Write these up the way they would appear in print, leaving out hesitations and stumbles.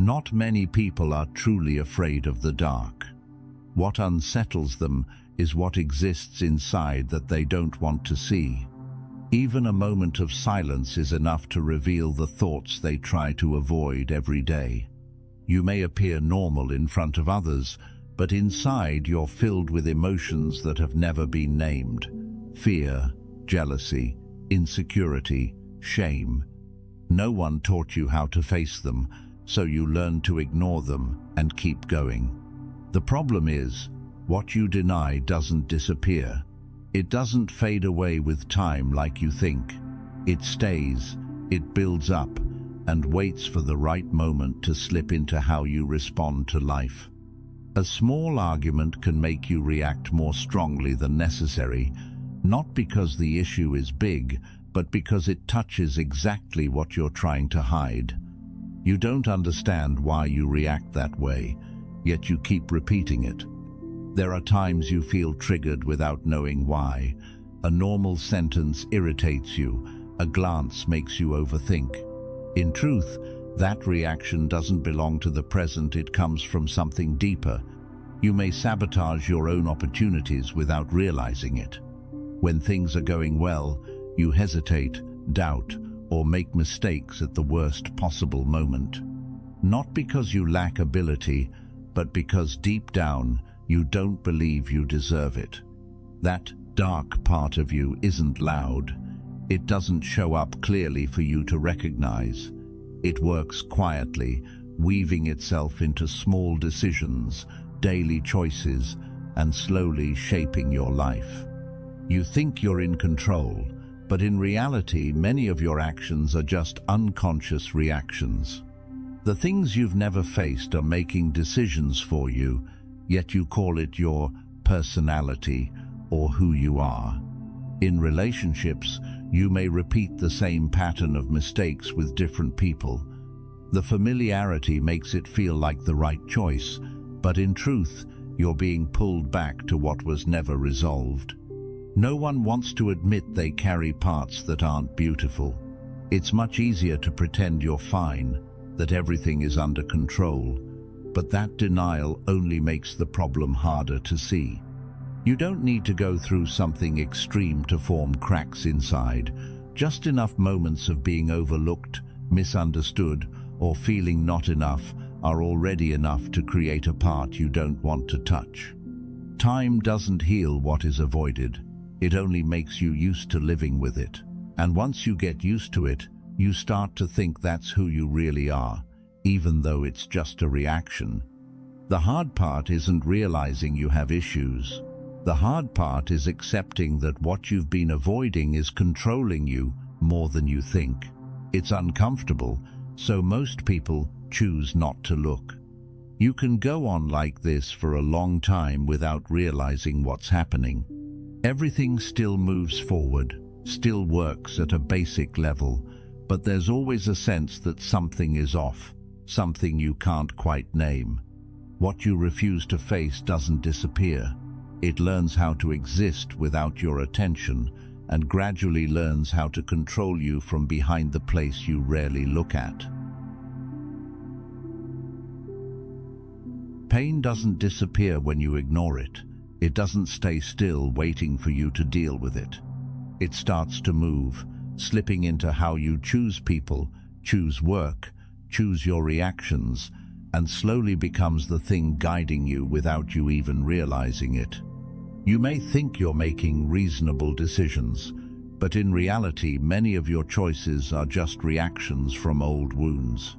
Not many people are truly afraid of the dark. What unsettles them is what exists inside that they don't want to see. Even a moment of silence is enough to reveal the thoughts they try to avoid every day. You may appear normal in front of others, but inside you're filled with emotions that have never been named. Fear, jealousy, insecurity, shame. No one taught you how to face them, so you learn to ignore them and keep going. The problem is, what you deny doesn't disappear. It doesn't fade away with time like you think. It stays, it builds up, and waits for the right moment to slip into how you respond to life. A small argument can make you react more strongly than necessary, not because the issue is big, but because it touches exactly what you're trying to hide. You don't understand why you react that way, yet you keep repeating it. There are times you feel triggered without knowing why. A normal sentence irritates you, a glance makes you overthink. In truth, that reaction doesn't belong to the present, it comes from something deeper. You may sabotage your own opportunities without realizing it. When things are going well, you hesitate, doubt, or make mistakes at the worst possible moment. Not because you lack ability, but because deep down, you don't believe you deserve it. That dark part of you isn't loud. It doesn't show up clearly for you to recognize. It works quietly, weaving itself into small decisions, daily choices, and slowly shaping your life. You think you're in control, but in reality, many of your actions are just unconscious reactions. The things you've never faced are making decisions for you, yet you call it your personality or who you are. In relationships, you may repeat the same pattern of mistakes with different people. The familiarity makes it feel like the right choice, but in truth, you're being pulled back to what was never resolved. No one wants to admit they carry parts that aren't beautiful. It's much easier to pretend you're fine, that everything is under control, but that denial only makes the problem harder to see. You don't need to go through something extreme to form cracks inside. Just enough moments of being overlooked, misunderstood, or feeling not enough are already enough to create a part you don't want to touch. Time doesn't heal what is avoided. It only makes you used to living with it. And once you get used to it, you start to think that's who you really are, even though it's just a reaction. The hard part isn't realizing you have issues. The hard part is accepting that what you've been avoiding is controlling you more than you think. It's uncomfortable, so most people choose not to look. You can go on like this for a long time without realizing what's happening. Everything still moves forward, still works at a basic level, but there's always a sense that something is off, something you can't quite name. What you refuse to face doesn't disappear. It learns how to exist without your attention and gradually learns how to control you from behind the place you rarely look at. Pain doesn't disappear when you ignore it. It doesn't stay still waiting for you to deal with it. It starts to move, slipping into how you choose people, choose work, choose your reactions, and slowly becomes the thing guiding you without you even realizing it. You may think you're making reasonable decisions, but in reality, many of your choices are just reactions from old wounds.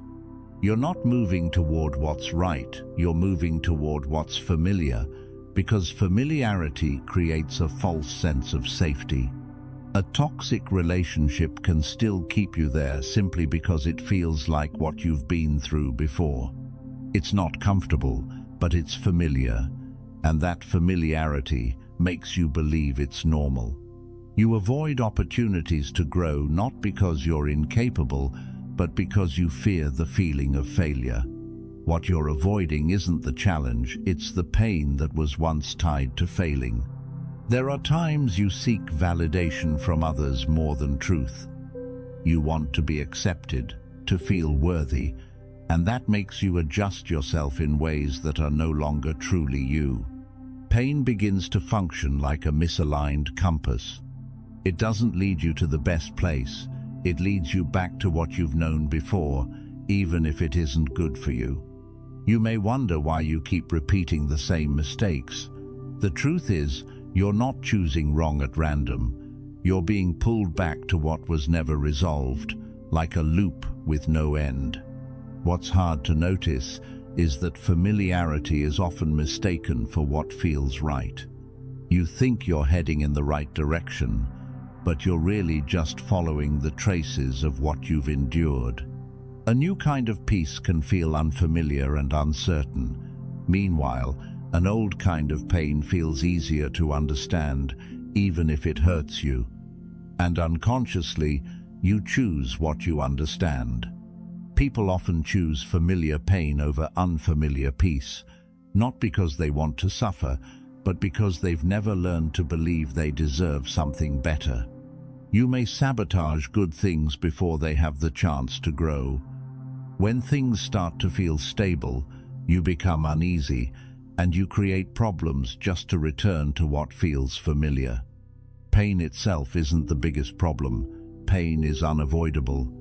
You're not moving toward what's right, you're moving toward what's familiar, because familiarity creates a false sense of safety. A toxic relationship can still keep you there simply because it feels like what you've been through before. It's not comfortable, but it's familiar, and that familiarity makes you believe it's normal. You avoid opportunities to grow not because you're incapable, but because you fear the feeling of failure. What you're avoiding isn't the challenge, it's the pain that was once tied to failing. There are times you seek validation from others more than truth. You want to be accepted, to feel worthy, and that makes you adjust yourself in ways that are no longer truly you. Pain begins to function like a misaligned compass. It doesn't lead you to the best place. It leads you back to what you've known before, even if it isn't good for you. You may wonder why you keep repeating the same mistakes. The truth is, you're not choosing wrong at random. You're being pulled back to what was never resolved, like a loop with no end. What's hard to notice is that familiarity is often mistaken for what feels right. You think you're heading in the right direction, but you're really just following the traces of what you've endured. A new kind of peace can feel unfamiliar and uncertain. Meanwhile, an old kind of pain feels easier to understand, even if it hurts you. And unconsciously, you choose what you understand. People often choose familiar pain over unfamiliar peace, not because they want to suffer, but because they've never learned to believe they deserve something better. You may sabotage good things before they have the chance to grow. When things start to feel stable, you become uneasy, and you create problems just to return to what feels familiar. Pain itself isn't the biggest problem. Pain is unavoidable.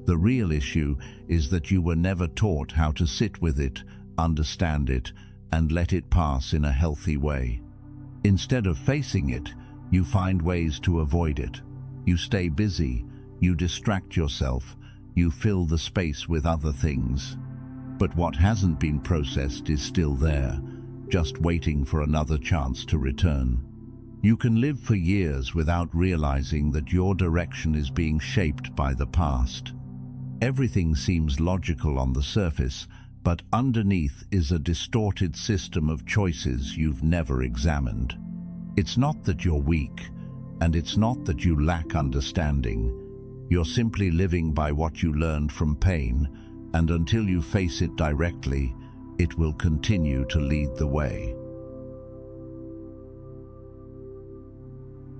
The real issue is that you were never taught how to sit with it, understand it, and let it pass in a healthy way. Instead of facing it, you find ways to avoid it. You stay busy, you distract yourself, you fill the space with other things. But what hasn't been processed is still there, just waiting for another chance to return. You can live for years without realizing that your direction is being shaped by the past. Everything seems logical on the surface, but underneath is a distorted system of choices you've never examined. It's not that you're weak, and it's not that you lack understanding. You're simply living by what you learned from pain, and until you face it directly, it will continue to lead the way.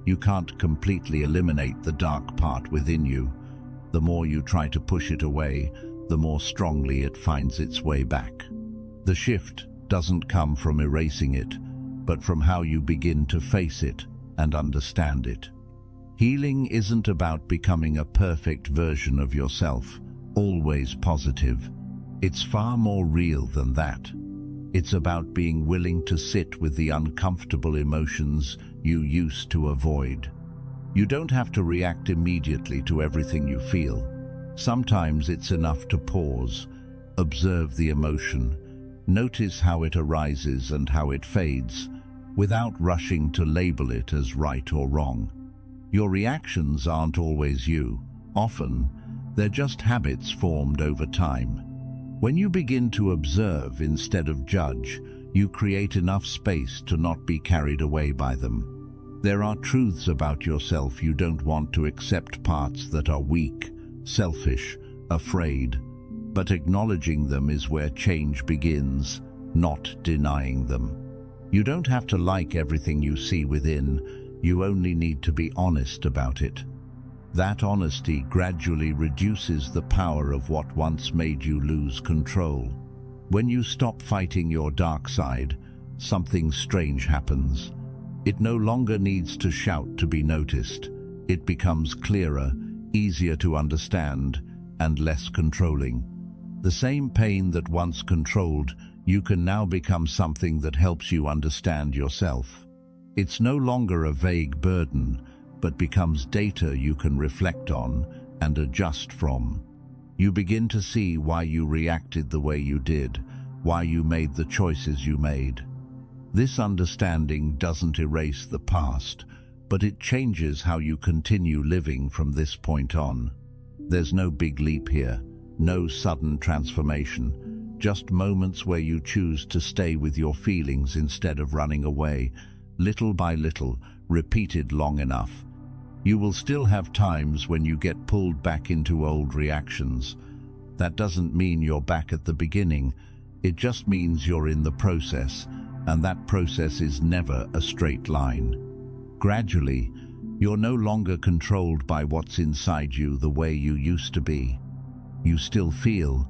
You can't completely eliminate the dark part within you. The more you try to push it away, the more strongly it finds its way back. The shift doesn't come from erasing it, but from how you begin to face it and understand it. Healing isn't about becoming a perfect version of yourself, always positive. It's far more real than that. It's about being willing to sit with the uncomfortable emotions you used to avoid. You don't have to react immediately to everything you feel. Sometimes it's enough to pause, observe the emotion, notice how it arises and how it fades, without rushing to label it as right or wrong. Your reactions aren't always you. Often, they're just habits formed over time. When you begin to observe instead of judge, you create enough space to not be carried away by them. There are truths about yourself you don't want to accept, parts that are weak, selfish, afraid, but acknowledging them is where change begins, not denying them. You don't have to like everything you see within, you only need to be honest about it. That honesty gradually reduces the power of what once made you lose control. When you stop fighting your dark side, something strange happens. It no longer needs to shout to be noticed. It becomes clearer, easier to understand, and less controlling. The same pain that once controlled, you can now become something that helps you understand yourself. It's no longer a vague burden, but becomes data you can reflect on and adjust from. You begin to see why you reacted the way you did, why you made the choices you made. This understanding doesn't erase the past, but it changes how you continue living from this point on. There's no big leap here, no sudden transformation, just moments where you choose to stay with your feelings instead of running away, little by little, repeated long enough. You will still have times when you get pulled back into old reactions. That doesn't mean you're back at the beginning, it just means you're in the process, and that process is never a straight line. Gradually, you're no longer controlled by what's inside you the way you used to be. You still feel,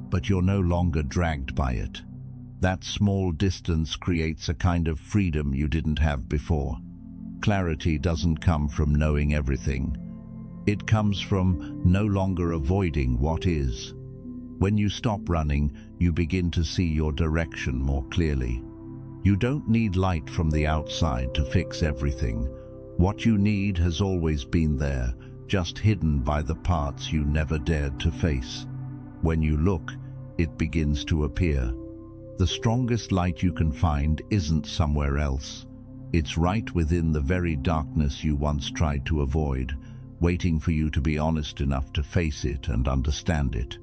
but you're no longer dragged by it. That small distance creates a kind of freedom you didn't have before. Clarity doesn't come from knowing everything. It comes from no longer avoiding what is. When you stop running, you begin to see your direction more clearly. You don't need light from the outside to fix everything. What you need has always been there, just hidden by the parts you never dared to face. When you look, it begins to appear. The strongest light you can find isn't somewhere else. It's right within the very darkness you once tried to avoid, waiting for you to be honest enough to face it and understand it.